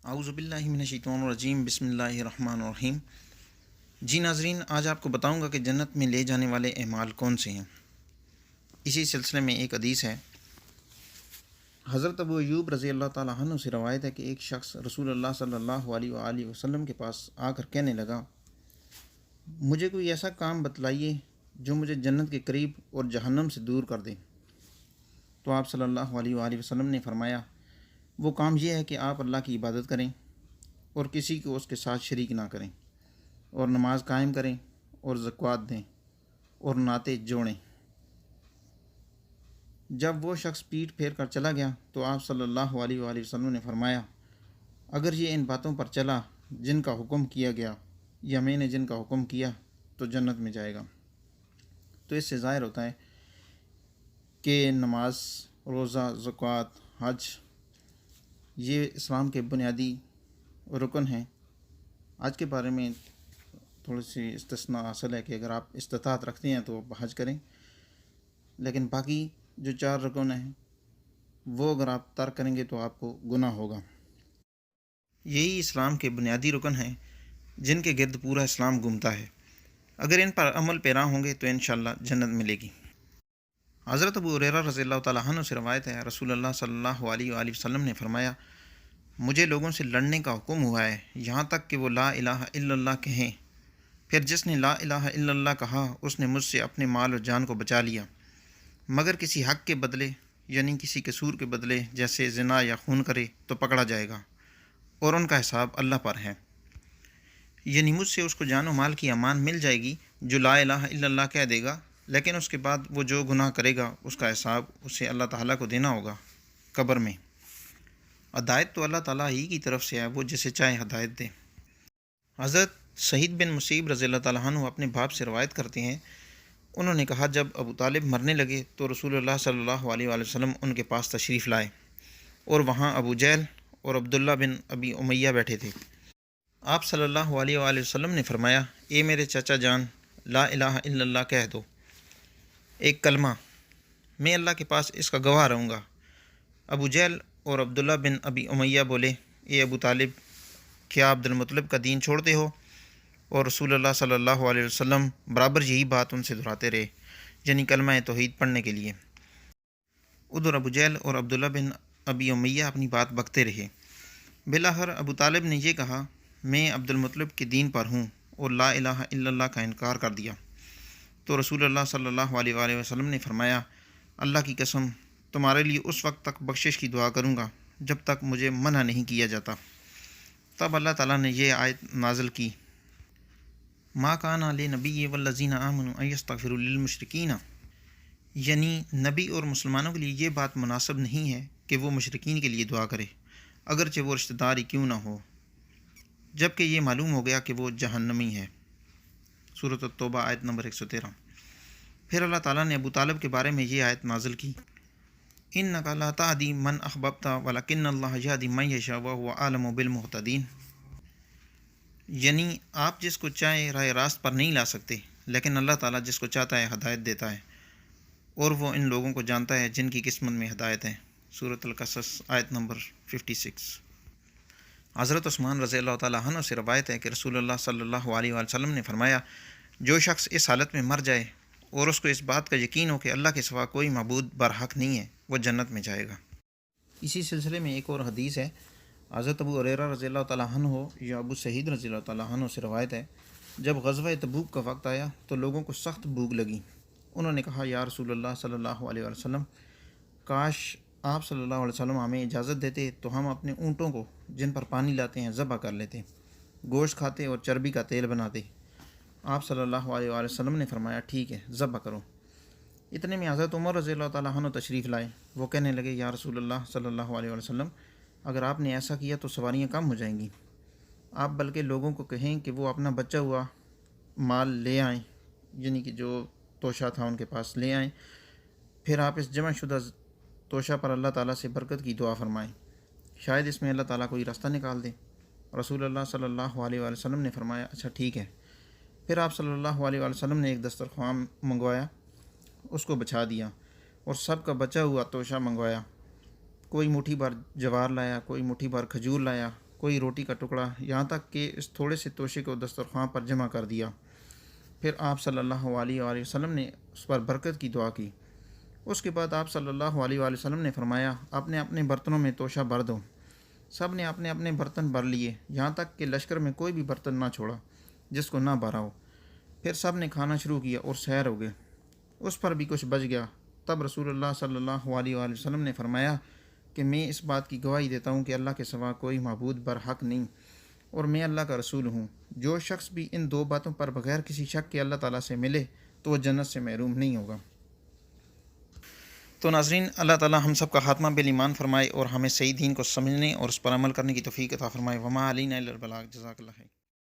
اعوذ باللہ من الشیطان الرجیم بسم اللہ الرحمن الرحیم۔ جی ناظرین، آج آپ کو بتاؤں گا کہ جنت میں لے جانے والے اعمال کون سے ہیں۔ اسی سلسلے میں ایک حدیث ہے، حضرت ابو ایوب رضی اللہ تعالیٰ عنہ سے روایت ہے کہ ایک شخص رسول اللہ صلی اللہ علیہ وآلہ وسلم کے پاس آ کر کہنے لگا، مجھے کوئی ایسا کام بتلائیے جو مجھے جنت کے قریب اور جہنم سے دور کر دے۔ تو آپ صلی اللہ علیہ وآلہ وسلم نے فرمایا، وہ کام یہ ہے کہ آپ اللہ کی عبادت کریں اور کسی کو اس کے ساتھ شریک نہ کریں، اور نماز قائم کریں اور زکوٰۃ دیں اور ناطے جوڑیں۔ جب وہ شخص پیٹھ پھیر کر چلا گیا تو آپ صلی اللہ علیہ وآلہ وسلم نے فرمایا، اگر یہ ان باتوں پر چلا جن کا حکم کیا گیا یا میں نے جن کا حکم کیا تو جنت میں جائے گا۔ تو اس سے ظاہر ہوتا ہے کہ نماز، روزہ، زکوٰۃ، حج یہ اسلام کے بنیادی رکن ہیں۔ حج کے بارے میں تھوڑی سی استثناء حاصل ہے کہ اگر آپ استطاعت رکھتے ہیں تو حج کریں، لیکن باقی جو 4 رکن ہیں وہ اگر آپ ترک کریں گے تو آپ کو گناہ ہوگا۔ یہی اسلام کے بنیادی رکن ہیں جن کے گرد پورا اسلام گھومتا ہے۔ اگر ان پر عمل پیرا ہوں گے تو انشاءاللہ جنت ملے گی۔ حضرت ابو ہریرہ رضی اللہ تعالیٰ عنہ سے روایت ہے، رسول اللہ صلی اللہ علیہ وآلہ وسلم نے فرمایا، مجھے لوگوں سے لڑنے کا حکم ہوا ہے یہاں تک کہ وہ لا الہ الا اللہ کہیں، پھر جس نے لا الہ الا اللہ کہا اس نے مجھ سے اپنے مال اور جان کو بچا لیا، مگر کسی حق کے بدلے یعنی کسی قصور کے بدلے جیسے زنا یا خون کرے تو پکڑا جائے گا، اور ان کا حساب اللہ پر ہے۔ یعنی مجھ سے اس کو جان و مال کی امان مل جائے گی جو لا الہ الا اللہ کہہ دے گا، لیکن اس کے بعد وہ جو گناہ کرے گا اس کا حساب اسے اللہ تعالیٰ کو دینا ہوگا قبر میں۔ ہدایت تو اللہ تعالیٰ ہی کی طرف سے ہے، وہ جسے چاہے ہدایت دے۔ حضرت سعید بن مسیب رضی اللہ تعالیٰ عنہ اپنے باپ سے روایت کرتے ہیں، انہوں نے کہا، جب ابو طالب مرنے لگے تو رسول اللہ صلی اللہ علیہ وآلہ وسلم ان کے پاس تشریف لائے اور وہاں ابو جہل اور عبداللہ بن ابی امیہ بیٹھے تھے۔ آپ صلی اللہ علیہ وآلہ وسلم نے فرمایا، اے میرے چچا جان، لا الہ الا اللہ کہہ دو، ایک کلمہ، میں اللہ کے پاس اس کا گواہ رہوں گا۔ ابو جہل اور عبداللہ بن ابی امیہ بولے، اے ابو طالب، کیا عبد المطلب کا دین چھوڑتے ہو؟ اور رسول اللہ صلی اللہ علیہ وسلم برابر یہی بات ان سے دہراتے رہے، یعنی کلمہ توحید پڑھنے کے لیے۔ ادھر ابو جہل اور عبداللہ بن ابی امیہ اپنی بات بکتے رہے۔ بالآخر ابو طالب نے یہ کہا، میں عبد المطلب کے دین پر ہوں، اور لا الہ الا اللہ کا انکار کر دیا۔ تو رسول اللہ صلی اللہ علیہ وآلہ وسلم نے فرمایا، اللہ کی قسم، تمہارے لیے اس وقت تک بخشش کی دعا کروں گا جب تک مجھے منع نہیں کیا جاتا۔ تب اللہ تعالیٰ نے یہ آیت نازل کی، ما کان لنبی والذین آمنوا ان یستغفروا للمشرکین، یعنی نبی اور مسلمانوں کے لیے یہ بات مناسب نہیں ہے کہ وہ مشرکین کے لیے دعا کرے، اگرچہ وہ رشتہ دار ہی کیوں نہ ہو، جبکہ یہ معلوم ہو گیا کہ وہ جہنمی ہے۔ سورۃ التوبہ آیت نمبر 113۔ پھر اللہ تعالیٰ نے ابو طالب کے بارے میں یہ آیت نازل کی، انک لا تہدی من احببت ولکن اللہ یہدی من یشاء وہو اعلم بالمہتدین، یعنی آپ جس کو چاہیں راہ راست پر نہیں لا سکتے، لیکن اللہ تعالیٰ جس کو چاہتا ہے ہدایت دیتا ہے، اور وہ ان لوگوں کو جانتا ہے جن کی قسمت میں ہدایت ہے۔ سورۃ القصص آیت نمبر 56۔ حضرت عثمان رضی اللہ تعالیٰ عنہ سے روایت ہے کہ رسول اللہ صلی اللہ علیہ وآلہ وسلم نے فرمایا، جو شخص اس حالت میں مر جائے اور اس کو اس بات کا یقین ہو کہ اللہ کے سوا کوئی معبود برحق نہیں ہے، وہ جنت میں جائے گا۔ اسی سلسلے میں ایک اور حدیث ہے، حضرت ابو ہریرہ رضی اللہ تعالیٰ عنہ یا ابو سعید رضی اللہ تعالیٰ عنہ سے روایت ہے، جب غزوہ تبوک کا وقت آیا تو لوگوں کو سخت بھوک لگی۔ انہوں نے کہا، یا رسول اللہ صلی اللہ علیہ وآلہ وسلم، کاش آپ صلی اللہ علیہ وسلم ہمیں اجازت دیتے تو ہم اپنے اونٹوں کو جن پر پانی لاتے ہیں ذبح کر لیتے، گوشت کھاتے اور چربی کا تیل بناتے۔ آپ صلی اللہ علیہ وآلہ وسلم نے فرمایا، ٹھیک ہے، ذبح کرو۔ اتنے میں حضرت عمر رضی اللہ تعالیٰ عنہ تشریف لائے۔ وہ کہنے لگے، یا رسول اللہ صلی اللہ علیہ وآلہ وسلم، اگر آپ نے ایسا کیا تو سواریاں کم ہو جائیں گی، آپ بلکہ لوگوں کو کہیں کہ وہ اپنا بچا ہوا مال لے آئیں، یعنی کہ جو توشہ تھا ان کے پاس لے آئیں، پھر آپ اس جمع شدہ توشہ پر اللہ تعالیٰ سے برکت کی دعا فرمائیں، شاید اس میں اللہ تعالیٰ کوئی راستہ نکال دے۔ رسول اللہ صلی اللہ علیہ وآلہ وسلم نے فرمایا، اچھا ٹھیک ہے۔ پھر آپ صلی اللہ علیہ وآلہ وسلم نے ایک دسترخوان منگوایا، اس کو بچھا دیا اور سب کا بچا ہوا توشہ منگوایا۔ کوئی مٹھی بھر جوار لایا، کوئی مٹھی بھر کھجور لایا، کوئی روٹی کا ٹکڑا، یہاں تک کہ اس تھوڑے سے توشے کو دسترخوان پر جمع کر دیا۔ پھر آپ صلی اللہ علیہ وآلہ وسلم نے اس پر برکت کی دعا کی۔ اس کے بعد آپ صلی اللہ علیہ وآلہ وسلم نے فرمایا، اپنے اپنے برتنوں میں توشہ بھر دو۔ سب نے اپنے اپنے برتن بھر لیے، یہاں تک کہ لشکر میں کوئی بھی برتن نہ چھوڑا جس کو نہ بھرا ہو۔ پھر سب نے کھانا شروع کیا اور سیر ہو گئے۔ اس پر بھی کچھ بچ گیا۔ تب رسول اللہ صلی اللہ علیہ وآلہ وسلم نے فرمایا کہ میں اس بات کی گواہی دیتا ہوں کہ اللہ کے سوا کوئی معبود برحق نہیں، اور میں اللہ کا رسول ہوں۔ جو شخص بھی ان دو باتوں پر بغیر کسی شک کے اللہ تعالیٰ سے ملے تو وہ جنت سے محروم نہیں ہوگا۔ تو ناظرین، اللہ تعالیٰ ہم سب کا خاتمہ بالایمان فرمائے اور ہمیں صحیح دین کو سمجھنے اور اس پر عمل کرنے کی توفیق عطا فرمائے۔ وما علینا الا البلاغ۔ جزاک اللہ خیر۔